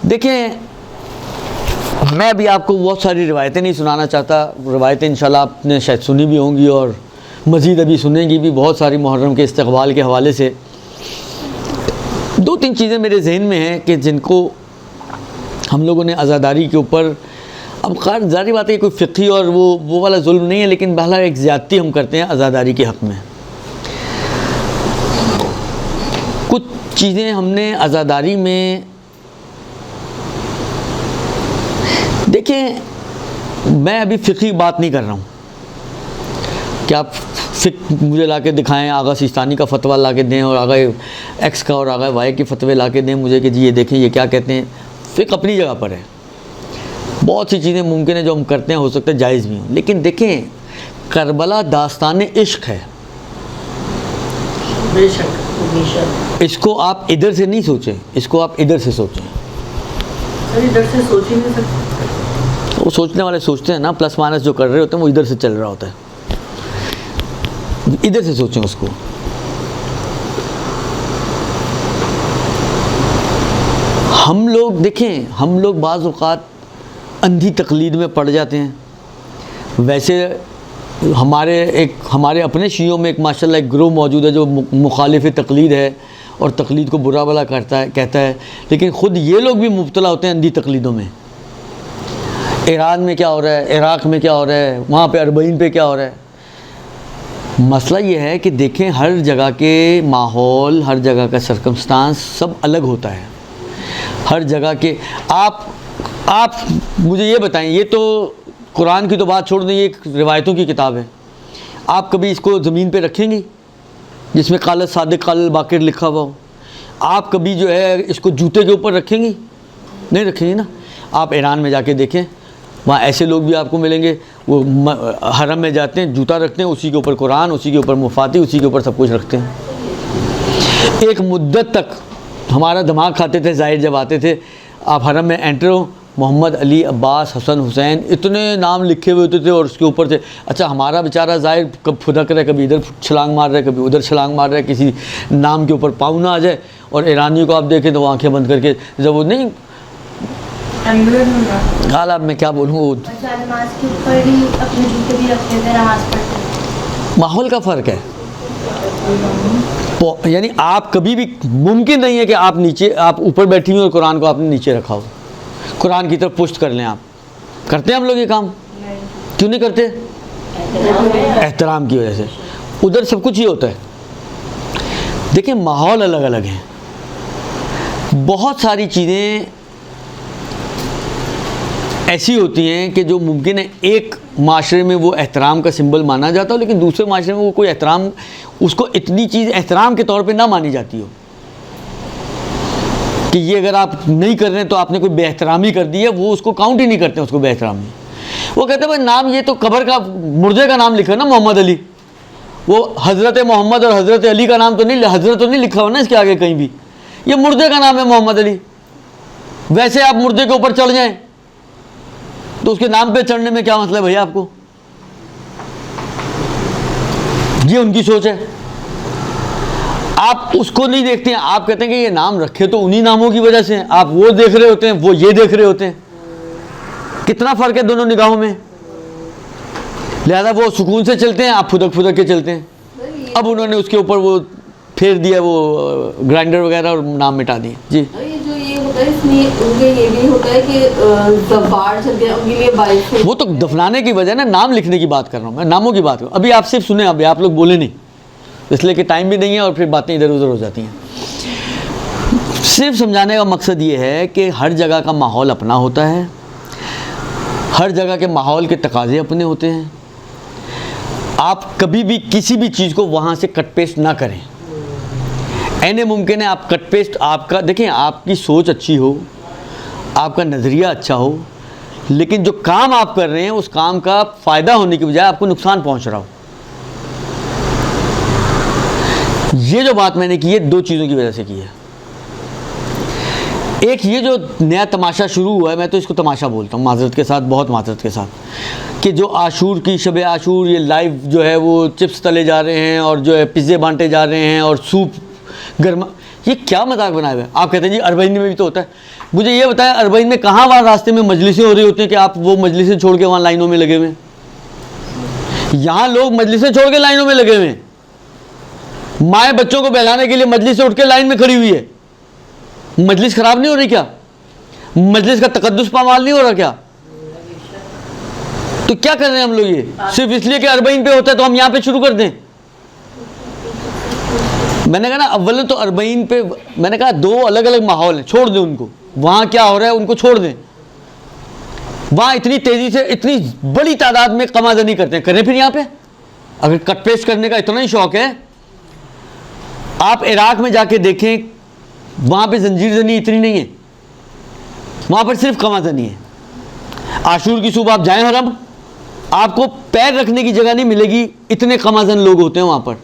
देखें, मैं भी आपको बहुत सारी रिवायतें नहीं सुनाना चाहता। रिवायतें इंशाल्लाह आपने शायद सुनी भी होंगी और मज़ीद अभी सुनेंगी भी बहुत सारी मुहर्रम के इस्तक़बाल के हवाले से। 2-3 चीज़ें मेरे जहन में हैं कि जिनको हम लोगों ने आज़ादारी के ऊपर, अब खैर ज़ाहिर बात है कोई फ़िक़ही और वो वाला जुल्म नहीं है, लेकिन बहरहाल एक ज़्यादती हम करते हैं आज़ादारी के हक़ में। कुछ चीज़ें हमने आज़ादारी में, देखिए मैं अभी फ़िक़ही बात नहीं कर रहा हूँ कि आप मुझे ला के दिखाएँ, आगा सिस्तानी का फ़तवा ला के दें और आगा एक्स का और आगा वाई के फ़तवे ला के दें मुझे कि जी ये देखें ये क्या कहते हैं। फ़िक़्ह अपनी जगह पर है, बहुत सी चीज़ें मुमकिन है जो हम करते हैं हो सकता है जायज़ भी हों, लेकिन देखें करबला दास्तान इश्क है। बेशक इसको आप इधर से नहीं सोचें, इसको आप इधर से सोचें। इधर से सोच ही नहीं सकते। वो सोचने वाले सोचते हैं ना, प्लस माइनस जो कर रहे होते हैं वो इधर से चल रहा होता है, इधर से सोचें उसको। हम लोग देखें, हम लोग बाज़ औक़ात अंधी तकलीद में पड़ जाते हैं। वैसे हमारे अपने शियों में एक माशाल्लाह एक ग्रोह मौजूद है जो मुखालिफ तकलीद है और तकलीद को बुरा भला कहता है, लेकिन ख़ुद ये लोग भी मुब्तला होते हैं अंधी तकलीदों में। ईरान में क्या हो रहा है, इराक़ में क्या हो रहा है, वहाँ पे अरबईन पे क्या हो रहा है। मसला ये है कि देखें हर जगह के माहौल, हर जगह का सर्कमस्टांस सब अलग होता है। हर जगह के आप मुझे ये बताएं, ये तो कुरान की तो बात छोड़ दें, ये एक रिवायतों की किताब है। आप कभी इसको ज़मीन पे रखेंगी जिसमें काल सादिक काल बाकिर लिखा हुआ हो? आप कभी जो है इसको जूते के ऊपर रखेंगी? नहीं रखेंगी ना। आप ईरान में जाके देखें, वहाँ ऐसे लोग भी आपको मिलेंगे, वो हरम में जाते हैं, जूता रखते हैं, उसी के ऊपर कुरान, उसी के ऊपर मुफाती, उसी के ऊपर सब कुछ रखते हैं। एक मुद्दत तक हमारा दिमाग खाते थे ज़ाहिर, जब आते थे आप हरम में एंटर हो, मोहम्मद, अली, अब्बास, हसन, हुसैन, इतने नाम लिखे हुए होते थे और उसके ऊपर से अच्छा हमारा बेचारा ज़ाहिर कब फुदक रहा है, कभी इधर छलांग मार रहा है, कभी उधर छलांग मार रहा है, किसी नाम के ऊपर पाँव ना आ जाए। और ईरानी को आप देखें तो वो आँखें बंद करके, जब वो नहीं हाल, अब मैं क्या बोलूँ, माहौल का फ़र्क है। यानी आप कभी भी, मुमकिन नहीं है कि आप ऊपर बैठी हुई और कुरान को आपने नीचे रखा हो, कुरान की तरफ पुष्ट कर लें। आप करते हैं हम लोग ये काम? क्यों नहीं करते? एहतराम की वजह से। उधर सब कुछ ही होता है। देखिए माहौल अलग अलग हैं, बहुत सारी चीज़ें ऐसी होती हैं कि जो मुमकिन है एक माशरे में वो एहतराम का सिंबल माना जाता हो, लेकिन दूसरे माशरे में वो कोई एहतराम, उसको इतनी चीज़ एहतराम के तौर पे ना मानी जाती हो कि ये अगर आप नहीं कर रहे हैं तो आपने कोई बेहतरामी कर दी है। वो उसको काउंट ही नहीं करते उसको बेहतरामी। वो कहते हैं भाई नाम, ये तो कब्र का मुर्दे का नाम लिखा है ना मोहम्मद अली, वो हज़रत मोहम्मद और हज़रत अली का नाम तो नहीं, हज़रत तो नहीं लिखा हो ना इसके आगे कहीं भी, ये मुर्दे का नाम है मोहम्मद अली। वैसे आप मुर्दे के ऊपर चढ़ जाएं तो उसके नाम पे चढ़ने में क्या मतलब है भैया आपको? ये उनकी सोच है। आप उसको नहीं देखते हैं, आप कहते हैं कि ये नाम रखे तो उन्हीं नामों की वजह से। आप वो देख रहे होते हैं, वो ये देख रहे होते हैं। कितना फ़र्क है दोनों निगाहों में। लिहाजा वो सुकून से चलते हैं, आप फुदक फुदक के चलते हैं। अब उन्होंने उसके ऊपर वो फेर दिया, वो ग्राइंडर वगैरह, और नाम मिटा दिए। जी ये भी होता है कि ज़बार चल गया उनके लिए बाइक, वो तो दफनाने की वजह ना, नाम लिखने की बात कर रहा हूँ मैं, नामों की बात कर रहा हूँ। अभी आप सिर्फ सुने, अभी आप लोग बोले नहीं, इसलिए कि टाइम भी नहीं है और फिर बातें इधर उधर हो जाती हैं। सिर्फ समझाने का मकसद ये है कि हर जगह का माहौल अपना होता है, हर जगह के माहौल के तकाजे अपने होते हैं। आप कभी भी किसी भी चीज़ को वहाँ से कट पेस्ट ना करें। ऐने मुमकिन है आप कट पेस्ट, आपका देखें, आपकी सोच अच्छी हो, आपका नज़रिया अच्छा हो, लेकिन जो काम आप कर रहे हैं उस काम का फ़ायदा होने की बजाय आपको नुकसान पहुंच रहा हो। ये जो बात मैंने की है 2 चीज़ों की वजह से की है। एक ये जो नया तमाशा शुरू हुआ है, मैं तो इसको तमाशा बोलता हूँ माज़रत के साथ, बहुत माज़रत के साथ, कि जो आशूर की शब आशूर ये लाइव जो है वो चिप्स तले जा रहे हैं और जो है पिज़्ज़े बांटे जा रहे हैं और सूप गर्मा, ये क्या मजाक बनाए हुए हैं? आप कहते हैं जी अरबईन में भी तो होता है। मुझे ये बताएं अरबईन में कहाँ वहाँ रास्ते में मजलिसें हो रही होती हैं कि आप वो मजलिसें छोड़ के वहाँ लाइनों में लगे हुए हैं? यहाँ लोग मजलिसें छोड़ के लाइनों में लगे हुए हैं। माएँ बच्चों को बहलाने के लिए मजलिस से उठ के लाइन में खड़ी हुई है। मजलिस खराब नहीं हो रही क्या? मजलिस का तकद्दुस पामाल नहीं हो रहा क्या? तो क्या कर रहे हैं हम लोग ये? सिर्फ इसलिए कि अरबईन पे होता है तो हम यहाँ पे शुरू कर दें? मैंने कहा ना अव्वल तो अरबईन पे, मैंने कहा दो अलग अलग माहौल हैं, छोड़ दें उनको। वहाँ क्या हो रहा है उनको छोड़ दें। वहाँ इतनी तेज़ी से इतनी बड़ी तादाद में कमाजनी करते हैं, करें फिर यहाँ पे। अगर कट पेस्ट करने का इतना ही शौक है, आप इराक में जाके देखें, वहाँ पे जंजीर जनी इतनी नहीं है, वहाँ पर सिर्फ कमाजनी है। आशूर की सुबह आप जाएँ हरम, आपको पैर रखने की जगह नहीं मिलेगी, इतने कमाजन लोग होते हैं वहाँ पर।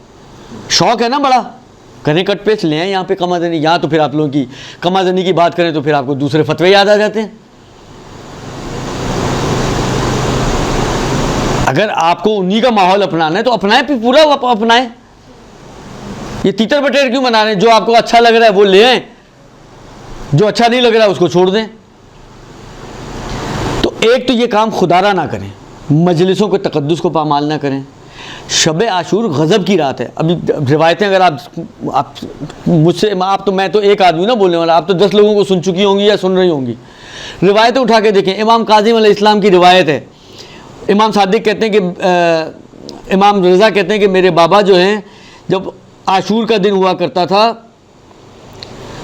शौक है ना बड़ा, करें कट पेस्ट ले आए यहाँ पे कमाजनी। यहाँ तो फिर आप लोगों की कमाजनी की बात करें तो फिर आपको दूसरे फतवे याद आ जाते हैं। अगर आपको उन्हीं का माहौल अपनाना है तो अपनाएं, फिर पूरा अपनाएं। ये तीतर बटेर क्यों बना रहे हैं? जो आपको अच्छा लग रहा है वो ले आए, जो अच्छा नहीं लग रहा है उसको छोड़ दें। तो एक तो ये काम खुदारा ना करें, मजलिसों के तकद्दुस को पामाल ना करें। शब आशूर गज़ब की रात है। अभी रिवायतें अगर आप मुझसे, आप तो, मैं तो एक आदमी ना बोलने वाला, आप तो 10 लोगों को सुन चुकी होंगी या सुन रही होंगी। रिवायतें उठा के देखें। इमाम काज़िम अलैहिस्सलाम की रिवायत है। इमाम सादिक कहते हैं कि, इमाम रज़ा कहते हैं कि मेरे बाबा जो हैं, जब आशूर का दिन हुआ करता था,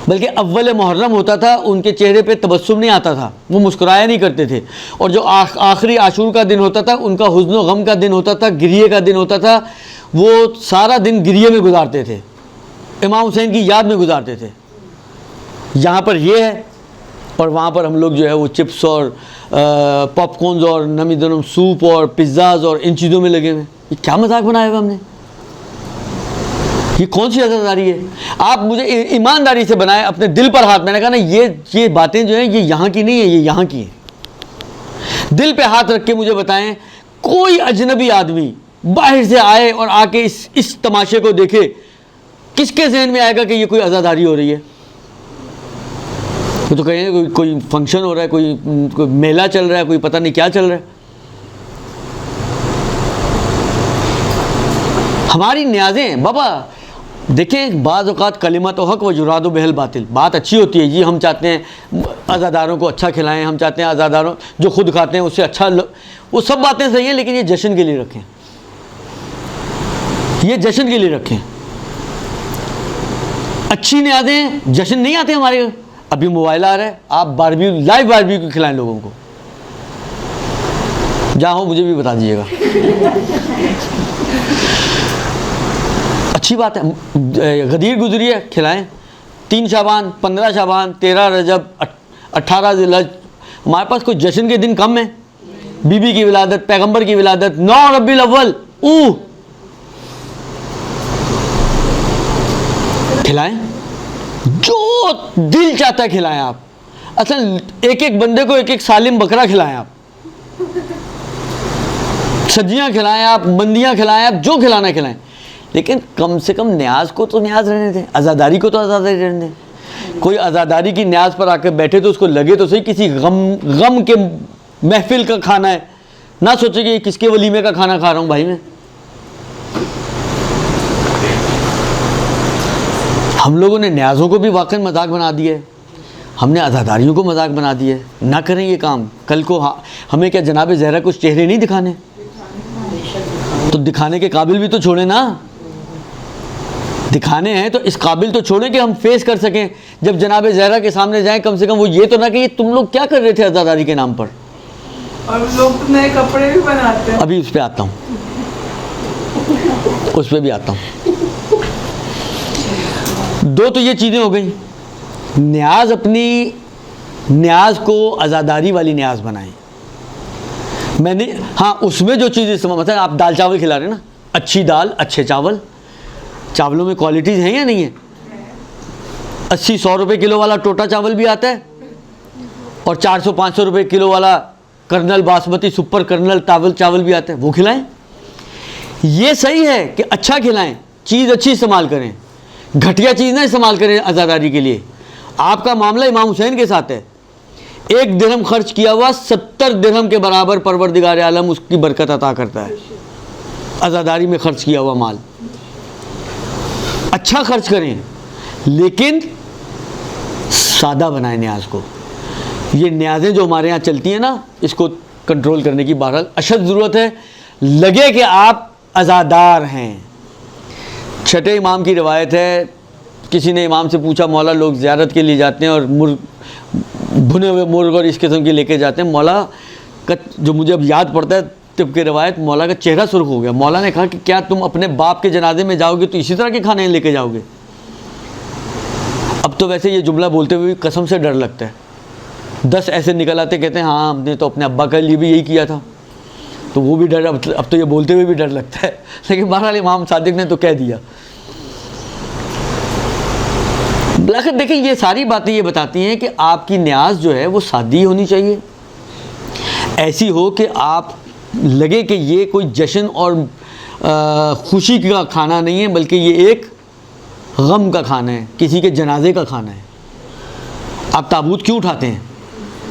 बल्कि अव्वल मुहर्रम होता था, उनके चेहरे पे तबस्सुम नहीं आता था, वो मुस्कुराया नहीं करते थे। और जो आखिरी आशूर का दिन होता था, उनका हुज़्न व गम का दिन होता था, गिरिए का दिन होता था, वो सारा दिन गिरिए में गुजारते थे, इमाम हुसैन की याद में गुजारते थे। यहाँ पर ये है, और वहाँ पर हम लोग जो है वो चिप्स और पॉपकॉर्न्स और नमी दनम सूप और पिज़्ज़ाज़ और इन चीज़ों में लगे हुए। ये क्या मजाक बनाया हुआ हमने? ये कौन सी आज़ादारी है? आप मुझे ईमानदारी से बनाए, अपने दिल पर हाथ। मैंने कहा ना ये बातें जो हैं ये यहाँ की नहीं है, ये यहाँ की है। दिल पे हाथ रख के मुझे बताएं, कोई अजनबी आदमी बाहर से आए और आके इस तमाशे को देखे, किसके जहन में आएगा कि ये कोई आज़ादारी हो रही है? वो तो कहेंगे कोई फंक्शन हो रहा है, कोई मेला चल रहा है, कोई पता नहीं क्या चल रहा है। हमारी न्याज़ें बाबा देखें, बाज़ औक़ात कलिमत हक़ व जुरादो बहल बातिल, बात अच्छी होती है जी। हम चाहते हैं आज़ादारों को अच्छा खिलाएं, हम चाहते हैं आज़ादारों जो खुद खाते हैं उससे अच्छा, वो सब बातें सही हैं, लेकिन ये जश्न के लिए रखें, ये जश्न के लिए रखें। अच्छी न्याज़ें जश्न नहीं आते हमारे। अभी मोबाइल आ रहा है, आप बारबेक्यू, लाइव बारबेक्यू खिलाएं लोगों को, जहाँ हो मुझे भी बता दीजिएगा। अच्छी बात है, गदीर गुजरी है, खिलाएं। 3 शाबान, 15 शाबान, 13 रजब, 18 ज़िलहज, हमारे पास कोई जश्न के दिन कम है? बीबी की विलादत, पैगंबर की विलादत, 9 रबीउल अव्वल, खिलाएं, जो दिल चाहता है खिलाएं आप। असल एक एक बंदे को एक एक सालिम बकरा खिलाएं आप, सब्जियां खिलाएं आप, बंदियां खिलाएं आप, जो खिलाना है खिलाएं, लेकिन कम से कम न्याज को तो न्याज रहने दें, आज़ादारी को तो आज़ादारी रहने दें। कोई आज़ादारी की न्याज पर आकर बैठे तो उसको लगे तो सही किसी गम के महफिल का खाना है, ना सोचे कि किसके वलीमे का खाना खा रहा हूँ भाई मैं। हम लोगों ने न्याज़ों को भी वाकई मजाक बना दिया है, हमने आज़ादारियों को मजाक बना दिया है। ना करें ये काम। कल को हमें क्या जनाब ज़हरा कुछ चेहरे नहीं दिखाने, तो दिखाने के काबिल भी तो छोड़ें ना। दिखाने हैं तो इस काबिल तो छोड़ें कि हम फेस कर सकें। जब जनाब ज़हरा के सामने जाएं, कम से कम वो ये तो ना कि तुम लोग क्या कर रहे थे आज़ादारी के नाम पर। और लोग नए कपड़े भी बनाते हैं। अभी उस पर आता हूँ, उस पर भी आता हूँ। दो तो ये चीज़ें हो गई। न्याज, अपनी न्याज को आज़ादारी वाली न्याज बनाएं। मैंने, हाँ, उसमें जो चीज़ इस्तेमाल, मतलब आप दाल चावल खिला रहे हैं ना, अच्छी दाल, अच्छे चावल, चावलों में क्वालिटीज़ हैं या नहीं है? 80-100 रुपये किलो वाला टोटा चावल भी आता है, और 400-500 रुपये किलो वाला कर्नल बासमती सुपर कर्नल चावल भी आता है, वो खिलाएं। ये सही है कि अच्छा खिलाएं, चीज़ अच्छी इस्तेमाल करें। घटिया चीज़ ना इस्तेमाल करें अज़ादारी के लिए। आपका मामला इमाम हुसैन के साथ है। 1 दिरहम खर्च किया हुआ 70 दिरहम के बराबर परवरदिगार आलम उसकी बरकत अता करता है। अज़ादारी में खर्च किया हुआ माल अच्छा खर्च करें, लेकिन सादा बनाएं न्याज को। ये न्याज़ें जो हमारे यहाँ चलती हैं ना, इसको कंट्रोल करने की बहरहाल अशद ज़रूरत है। लगे कि आप अज़ादार हैं। छठे इमाम की रिवायत है, किसी ने इमाम से पूछा, मौला लोग ज़ियारत के लिए जाते हैं और भुने हुए मुर्ग और इस किस्म के लेके जाते हैं। मौला का जो मुझे अब याद पड़ता है तिब की रिवायत, मौला का चेहरा सुर्ख हो गया। मौला ने कहा कि क्या तुम अपने बाप के जनाजे में जाओगे तो इसी तरह के खाने लेके जाओगे? अब तो वैसे ये जुमला बोलते हुए कसम से डर लगता है। 10 ऐसे निकल आते, कहते हैं हाँ हमने तो अपने अब्बा के लिए भी यही किया था, तो वो भी डर, अब तो ये बोलते हुए भी डर लगता है। लेकिन बहरहाल इमाम सादिक ने तो कह दिया। लेकिन देखिए, ये सारी बातें ये बताती हैं कि आपकी न्याज जो है वो सादी होनी चाहिए, ऐसी हो कि आप लगे कि ये कोई जश्न और खुशी का खाना नहीं है, बल्कि ये एक गम का खाना है, किसी के जनाजे का खाना है। आप ताबूत क्यों उठाते हैं?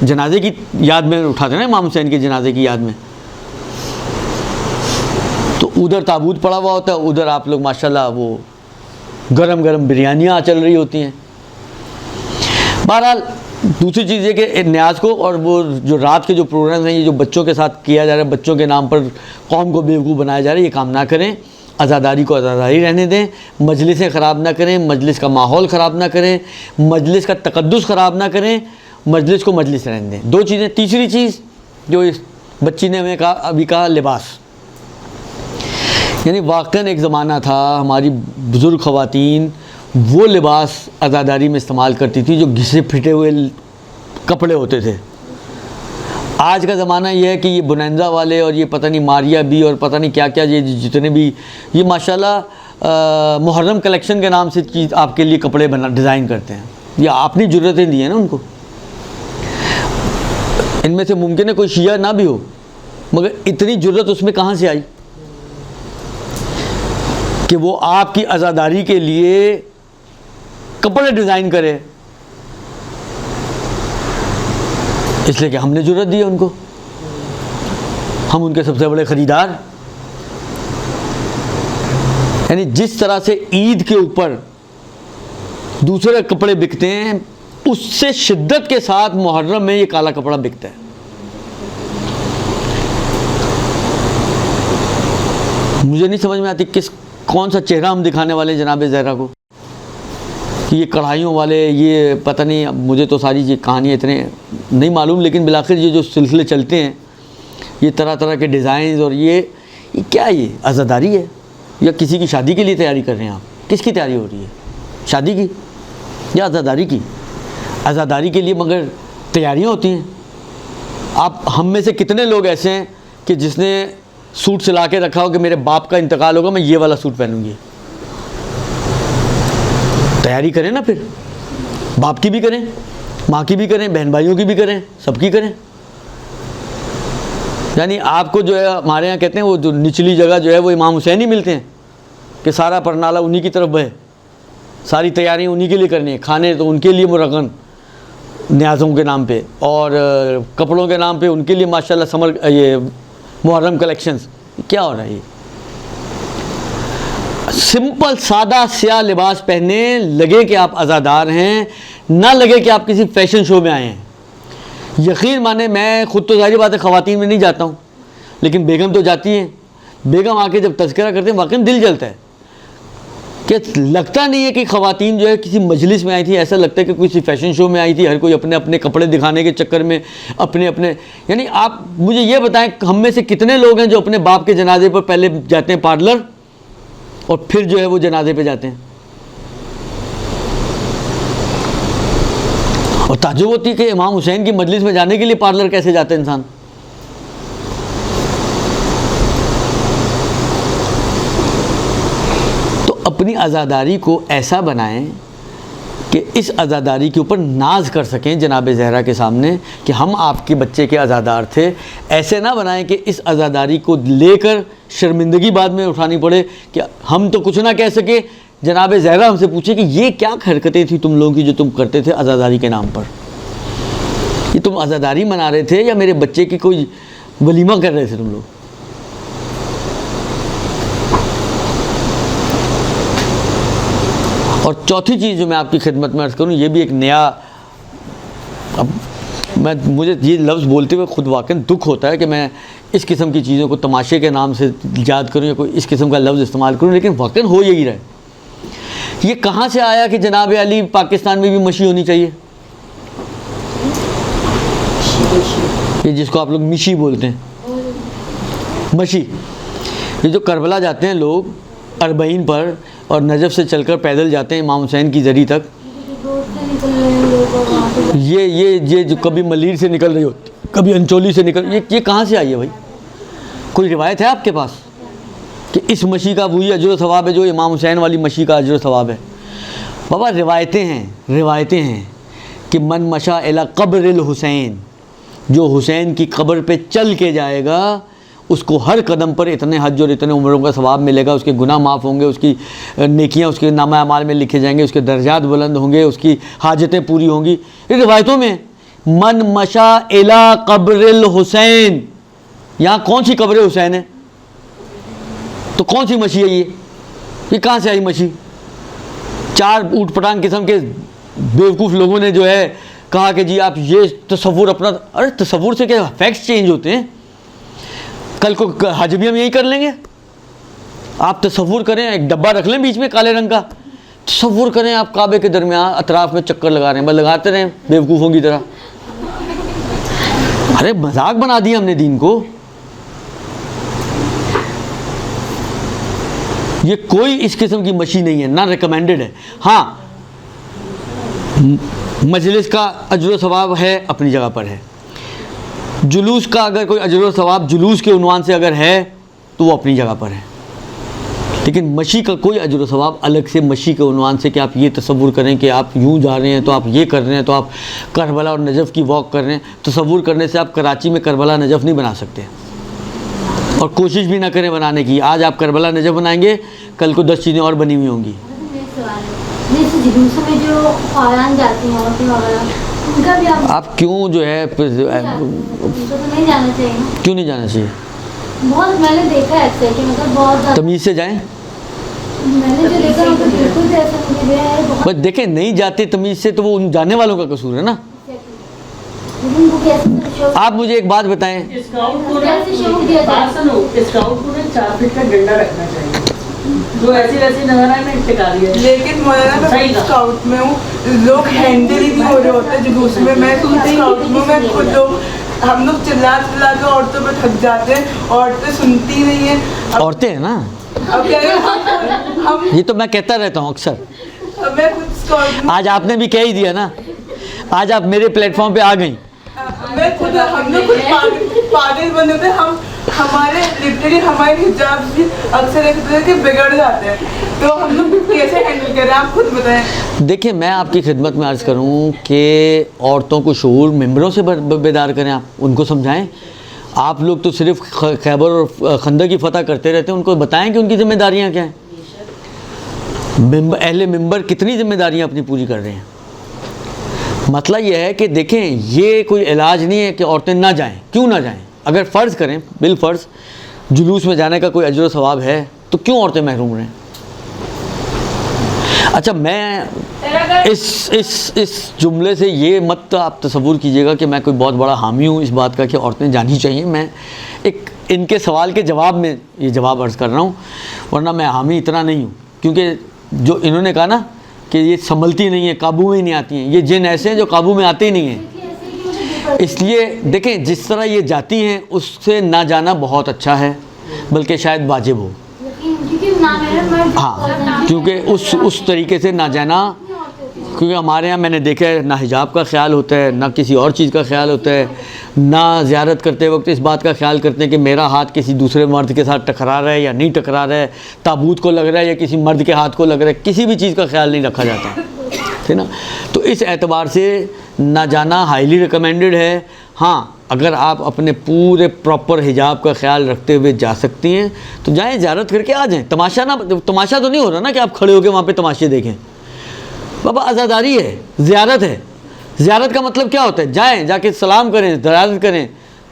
जनाजे की याद में उठाते हैं ना, इमाम हुसैन के जनाजे की याद में। तो उधर ताबूत पड़ा हुआ होता है, उधर आप लोग माशाल्लाह वो गरम गरम बिरयानियाँ चल रही होती हैं। बहरहाल दूसरी चीज़ ये कि न्याज को और वो जो रात के जो प्रोग्राम हैं, ये जो बच्चों के साथ किया जा रहा है, बच्चों के नाम पर कौम को बेवकूफ़ बनाया जा रहा है, ये काम ना करें। आज़ादारी को आज़ादारी रहने दें, मजलिसें ख़राब ना करें, मजलिस का माहौल ख़राब ना करें, मजलिस का तक़द्दुस ख़राब ना करें, मजलिस को मजलिस रहने दें। 2 चीज़ें। तीसरी चीज़ जो इस बच्ची ने हमें कहा, अभी कहा, लिबास। यानी वाक़ई एक ज़माना था हमारी बुज़ुर्ग ख़वातीन वो लिबास आज़ादारी में इस्तेमाल करती थी जो घिसे फिटे हुए कपड़े होते थे। आज का ज़माना ये है कि ये बुनंदा वाले और ये पता नहीं मारिया भी और पता नहीं क्या क्या, ये जितने भी ये माशाल्लाह मुहर्रम कलेक्शन के नाम से चीज़ आपके लिए कपड़े बना डिज़ाइन करते हैं। ये आपने ज़रूरतें दी हैं ना उनको। इनमें से मुमकिन है कोई शिया ना भी हो, मगर इतनी ज़रूरत उसमें कहाँ से आई कि वो आपकी आज़ादारी के लिए कपड़े डिज़ाइन करे? इसलिए कि हमने ज़रूरत दी है उनको, हम उनके सबसे बड़े ख़रीदार। यानी जिस तरह से ईद के ऊपर दूसरे कपड़े बिकते हैं, उससे शिद्दत के साथ मुहर्रम में ये काला कपड़ा बिकता है। मुझे नहीं समझ में आती कौन सा चेहरा हम दिखाने वाले हैं जनाब ज़हरा को, कि ये कढ़ाइयों वाले, ये पता नहीं, मुझे तो सारी ये कहानियाँ इतने नहीं मालूम, लेकिन बिलाखिर ये जो सिलसिले चलते हैं, ये तरह तरह के डिज़ाइन और ये क्या, ये आज़ादारी है या किसी की शादी के लिए तैयारी कर रहे हैं आप? किसकी तैयारी हो रही है, शादी की या आज़ादारी की? आज़ादारी के लिए मगर तैयारियाँ होती हैं। आप हम में से कितने लोग ऐसे हैं कि जिसने सूट सिला के रखा हो कि मेरे बाप का इंतकाल होगा, मैं ये वाला सूट पहनूंगी? तैयारी करें ना, फिर बाप की भी करें, माँ की भी करें, बहन भाइयों की भी करें, सबकी करें। यानी आपको जो है हमारे यहाँ कहते हैं वो जो निचली जगह जो है वो इमाम हुसैन ही मिलते हैं कि सारा परनाला उन्हीं की तरफ बहे, सारी तैयारियाँ उन्हीं के लिए करनी है, खाने तो उनके लिए मुरगन न्याज़ों के नाम पे और कपड़ों के नाम पे उनके लिए माशाल्लाह समर ये मुहर्रम कलेक्शंस। क्या हो रहा है ये? सिंपल सादा स्याह लिबास पहने, लगे कि आप आज़ादार हैं, ना लगे कि आप किसी फ़ैशन शो में आए हैं। यकीन माने, मैं ख़ुद तो ज़ाहिर बात है ख़वातीन में नहीं जाता हूँ, लेकिन बेगम तो जाती हैं। बेगम आके जब तज़किरा करते हैं वाकई दिल जलता है कि लगता नहीं है कि ख़वातीन जो है किसी मजलिस में आई थी, ऐसा लगता है कि किसी फ़ैशन शो में आई थी। हर कोई अपने अपने कपड़े दिखाने के चक्कर में अपने अपने, यानी आप मुझे ये बताएं, हम में से कितने लोग हैं जो अपने बाप के जनाजे पर पहले जाते हैं पार्लर और फिर जो है वो जनाजे पे जाते हैं? और ताज्जुब होती है कि इमाम हुसैन की मजलिस में जाने के लिए पार्लर कैसे जाते हैं इंसान। तो अपनी आज़ादारी को ऐसा बनाएं कि इस आज़ादारी के ऊपर नाज कर सकें जनाब ज़हरा के सामने कि हम आपके बच्चे के आज़ादार थे। ऐसे ना बनाएं कि इस आज़ादारी को लेकर शर्मिंदगी बाद में उठानी पड़े कि हम तो कुछ ना कह सके, जनाब ज़हरा हमसे पूछे कि ये क्या हरकतें थी तुम लोगों की जो तुम करते थे अज़ादारी के नाम पर, ये तुम अज़ादारी मना रहे थे या मेरे बच्चे की कोई वलीमा कर रहे थे तुम लोग? और चौथी चीज़ जो मैं आपकी खिदमत में अर्ज़ करूँ, ये भी एक नया, अब मुझे ये लफ्ज़ बोलते हुए ख़ुद वाकई दुख होता है कि मैं इस किस्म की चीज़ों को तमाशे के नाम से याद करूँ या कोई इस किस्म का लफ्ज़ इस्तेमाल करूँ, लेकिन वाकई हो यही रहा है। ये कहाँ से आया कि जनाब अली पाकिस्तान में भी मशी होनी चाहिए? ये जिसको आप लोग मिशी बोलते हैं, मशी, ये जो करबला जाते हैं लोग अरबईन पर और नजफ़ से चलकर पैदल जाते हैं इमाम हुसैन की ज़री तक, ये जो कभी मलीर से निकल रही होती, कभी अंचोली से निकल, ये कहाँ से आई है भाई? कोई रिवायत है आपके पास कि इस मशी का वही अजर सवाब है जो इमाम हुसैन वाली मशी का अजर सवाब है? बाबा रिवायतें हैं कि मन मशा इला क़ब्रिल हुसैन, जो हुसैन की कब्र पे चल के जाएगा उसको हर कदम पर इतने हज और इतने उम्रों का सवाब मिलेगा, उसके गुनाह माफ़ होंगे, उसकी नेकियां उसके नामा अमाल में लिखे जाएंगे, उसके दर्जात बुलंद होंगे, उसकी हाजतें पूरी होंगी। ये रिवायतों में मन मशा इला क़ब्रिल हुसैन, यहाँ कौन सी कब्र हुसैन है? तो कौन सी मशी है ये कहाँ से आई मशी? चार ऊट पटांग किस्म के बेवकूफ़ लोगों ने जो है कहा कि जी आप ये तसव्वुर अपना, अरे तसव्वुर से क्या फैक्ट्स चेंज होते हैं? कल को हज भी हम यही कर लेंगे। आप तसव्वुर करें, एक डब्बा रख लें बीच में काले रंग का, तसव्वुर करें आप काबे के दरमियान अतराफ़ में चक्कर लगा रहे हैं, बस लगाते रहें बेवकूफ़ों की तरह। अरे मजाक बना दिया हमने दीन को। ये कोई इस किस्म की मशी नहीं है, ना रिकमेंडेड है। हाँ, मजलिस का अजर सवाब है, अपनी जगह पर है। जुलूस का अगर कोई अजर सवाब जुलूस के उन्वान से अगर है तो वो अपनी जगह पर है, लेकिन मशी का कोई अजर सवाब अलग से मशी के उन्वान से कि आप ये तसव्वुर करें कि आप यूँ जा रहे हैं तो आप ये कर रहे हैं, तो आप करबला और नजफ़ की वॉक कर रहे हैं। तसव्वुर करने से आप कराची में करबला नजफ़ नहीं बना सकते और कोशिश भी ना करें बनाने की। आज आप करबला नजफ़ बनाएंगे, कल को 10 चीज़ें और बनी हुई होंगी। आप क्यों जो है नहीं जाना चाहिए? क्यों नहीं जाना चाहिए? बहुत मैंने देखा है अक्सर कि मतलब बहुत तमीज़ से जाएं। मैंने जो देखा मतलब बिल्कुल ऐसा मुझे है। बस देखें, नहीं जाते तमीज़ से तो वो उन जाने वालों का कसूर है ना। लेकिन वो कैसे? आप मुझे एक बात बताएं, स्काउट को ने 4 फीट का डंडा रखना चाहिए, जो ऐसी वैसी नजर आए में टिका दिया। लेकिन मौलाना मैं स्काउट में हूँ, लोग हैंडल ही नहीं हो रहे होते जुलूस में। मैं खुद स्काउट में, मैं खुद लोग, हम लोग चिल्ला के औरतों पे थक जाते हैं, औरतें सुनती नहीं है। औरतें हैं ना, अब क्या करें हम ये तो मैं कहता रहता हूँ अक्सर। अब मैं खुद स्काउट में, आज आपने भी कह ही दिया ना, आज आप मेरे प्लेटफॉर्म पे आ गई। मैं खुद, हम लोग खुद पागल बने थे। हम हमारे लिटरली हमारे हिजाब भी अक्सर एक तरह के बिगड़ जाते हैं, तो हम लोग कैसे हैंडल करें, आप खुद बताएं। देखिए, मैं आपकी खिदमत में अर्ज़ करूं कि औरतों को शऊर मेंबरों से बेदार करें, आप उनको समझाएं। आप लोग तो सिर्फ खैबर और खंदक की फ़तह करते रहते हैं, उनको बताएं कि उनकी ज़िम्मेदारियां क्या हैं। अहले मेंबर कितनी ज़िम्मेदारियां अपनी पूरी कर रहे हैं। मतलब यह है कि देखें, ये कोई इलाज नहीं है कि औरतें ना जाएं। क्यों ना जाएं? अगर फ़र्ज़ करें बिल फ़र्ज़ जुलूस में जाने का कोई अजर सवाब है तो क्यों औरतें महरूम रहें? अच्छा, मैं इस जुमले से ये मत आप तसव्वुर कीजिएगा कि मैं कोई बहुत बड़ा हामी हूँ इस बात का कि औरतें जानी चाहिए। मैं एक इनके सवाल के जवाब में ये जवाब अर्ज़ कर रहा हूँ, वरना मैं हामी इतना नहीं हूँ। क्योंकि जो इन्होंने कहा ना कि ये संभलती नहीं है, काबू में ही नहीं आती हैं, ये जिन ऐसे हैं जो काबू में आते ही नहीं हैं। इसलिए देखें, जिस तरह ये जाती हैं उससे ना जाना बहुत अच्छा है, बल्कि शायद वाजिब हो। हाँ, क्योंकि उस तरीके से ना जाना, क्योंकि हमारे यहाँ मैंने देखा है ना हिजाब का ख्याल होता है, ना किसी और चीज़ का ख्याल होता है, ना ज़ियारत करते वक्त इस बात का ख्याल करते हैं कि मेरा हाथ किसी दूसरे मर्द के साथ टकरा रहा है या नहीं टकरा रहा है, ताबूत को लग रहा है या किसी मर्द के हाथ को लग रहा है, किसी भी चीज़ का ख्याल नहीं रखा जाता, ठीक ना। तो इस एतबार से ना जाना हाईली रिकमेंडेड है। हाँ, अगर आप अपने पूरे प्रॉपर हिजाब का ख्याल रखते हुए जा सकती हैं तो जाएं, ज़ियारत करके आ जाएं। तमाशा तो नहीं हो रहा ना कि आप खड़े होकर वहाँ पे तमाशे देखें। बाबा आज़ादारी है, ज़ियारत है। ज़ियारत का मतलब क्या होता है? जाएं, जाके सलाम करें, ज़ियारत करें,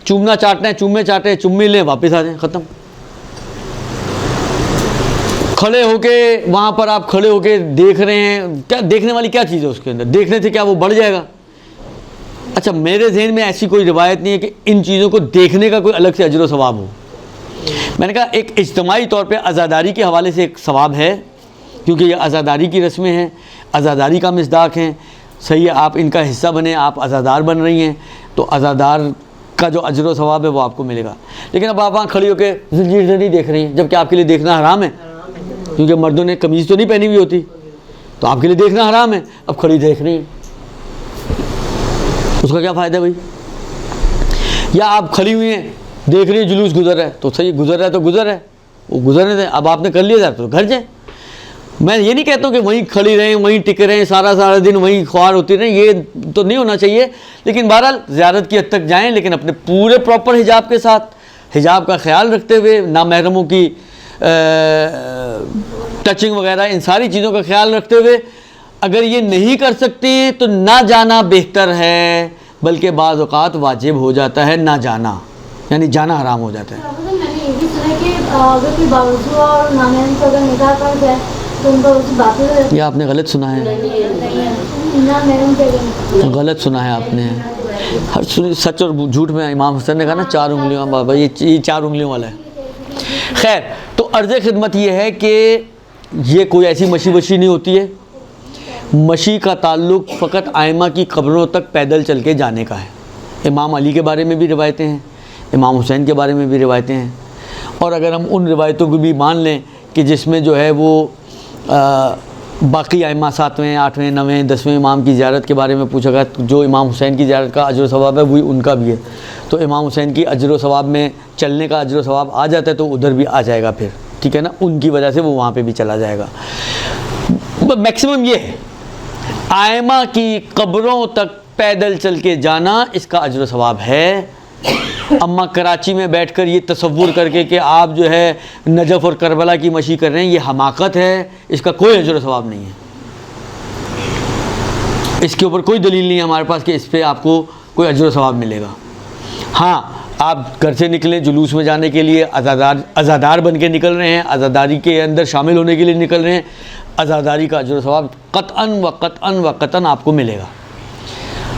चूमना चाटना है चूमे चाटें, चुम्मी लें, वापस आ जाएं, ख़त्म। खड़े होके वहाँ पर आप खड़े होके देख रहे हैं, क्या देखने वाली क्या चीज़ है उसके अंदर? देखने से क्या वो बढ़ जाएगा? अच्छा, मेरे जहन में ऐसी कोई रिवायत नहीं है कि इन चीज़ों को देखने का कोई अलग से अजर व सवाब हो। मैंने कहा एक इज्तिमाई तौर पे आज़ादारी के हवाले से एक सवाब है, क्योंकि ये आज़ादारी की रस्में हैं, आज़ादारी का मिसदाक हैं। सही है, आप इनका हिस्सा बने, आप आज़ादार बन रही हैं, तो आज़ादार का जो अजर व सवाब है वो आपको मिलेगा। लेकिन अब आप वहाँ खड़ी होकर ज़ंजीर से नहीं देख रही हैं, जबकि आपके लिए देखना हराम है, क्योंकि मर्दों ने कमीज़ तो नहीं पहनी हुई होती, तो आपके लिए देखना हराम है। अब खड़ी देख रही हैं, उसका क्या फ़ायदा भाई? या आप खड़ी हुई हैं, देख रही है जुलूस गुजर रहा है, तो सही गुजर रहा है तो गुजर है, वो गुजरने दें। अब आपने कर लिया तो घर जाए। मैं ये नहीं कहता हूँ कि वहीं खड़ी रहें, वहीं टिके रहें, सारा दिन वहीं ख्वार होती रहें, ये तो नहीं होना चाहिए। लेकिन बहरहाल ज़ियारत की हद तक जाएँ, लेकिन अपने पूरे प्रॉपर हिजाब के साथ, हिजाब का ख्याल रखते हुए, नामहरमों की टचिंग वगैरह, इन सारी चीज़ों का ख्याल रखते हुए। अगर ये नहीं कर सकते हैं तो ना जाना बेहतर है, बल्कि बाज़ औक़ात वाजिब हो जाता है ना जाना, यानी जाना हराम हो जाता है। मैंने ये भी सुना कि अगर कोई बावजूद और नामहरम से अगर निकाह कर जाए तो उनका उस बात ये आपने गलत सुना है, नामहरम से गलत सुना है आपने। हर सच और झूठ में इमाम हुसैन ने कहा ना 4 उंगलियों, बाबा ये 4 उंगलियों वाला है। खैर, तो अर्ज़ खिदमत ये है कि ये कोई ऐसी मशी वशी नहीं होती है। मशी का ताल्लुक़ फ़कत आइमा की कब्रों तक पैदल चल के जाने का है। इमाम अली के बारे में भी रिवायतें हैं, इमाम हुसैन के बारे में भी रिवायतें हैं। और अगर हम उन रिवायतों को भी मान लें कि जिसमें जो है वो बाकी आइमा 7वें 8वें 9वें 10वें इमाम की ज़ियारत के बारे में पूछा गया, तो जो इमाम हुसैन की ज़ियारत का अजर सवाब है वही उनका भी है। तो इमाम हुसैन की अजर सवाब में चलने का अजर सवाब आ जाता है तो उधर भी आ जाएगा फिर, ठीक है ना, उनकी वजह से वो वहाँ पे भी चला जाएगा। मैक्सिमम ये है, आइमा की कब्रों तक पैदल चल के जाना, इसका अजर सवाब है। अम्मा कराची में बैठकर ये तसव्वुर करके कि आप जो है नजफ़ और करबला की मशी कर रहे हैं, ये हमाकत है, इसका कोई अजर सवाब नहीं है। इसके ऊपर कोई दलील नहीं है हमारे पास कि इस पर आपको कोई अजर सवाब मिलेगा। हाँ, आप घर से निकलें जुलूस में जाने के लिए, आज़ादार बन के निकल रहे हैं, आज़ादारी के अंदर शामिल होने के लिए निकल रहे हैं, आज़ादारी का अजर सवाब क़तअन आपको मिलेगा।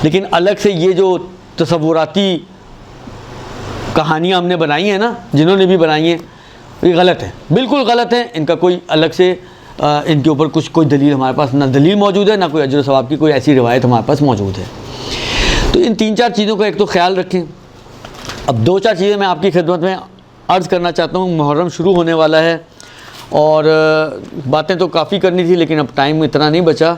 लेकिन अलग से ये जो तसव्वुराती कहानियाँ हमने बनाई हैं ना, जिन्होंने भी बनाई हैं, ये गलत है, बिल्कुल गलत है। इनका कोई अलग से इनके ऊपर कोई दलील हमारे पास ना दलील मौजूद है, ना कोई अजर सवाब की कोई ऐसी रिवायत हमारे पास मौजूद है। तो इन 3-4 चीज़ों का एक तो ख्याल रखें। अब 2-4 चीज़ें मैं आपकी खिदमत में अर्ज़ करना चाहता हूँ। मुहर्रम शुरू होने वाला है और बातें तो काफ़ी करनी थी, लेकिन अब टाइम इतना नहीं बचा।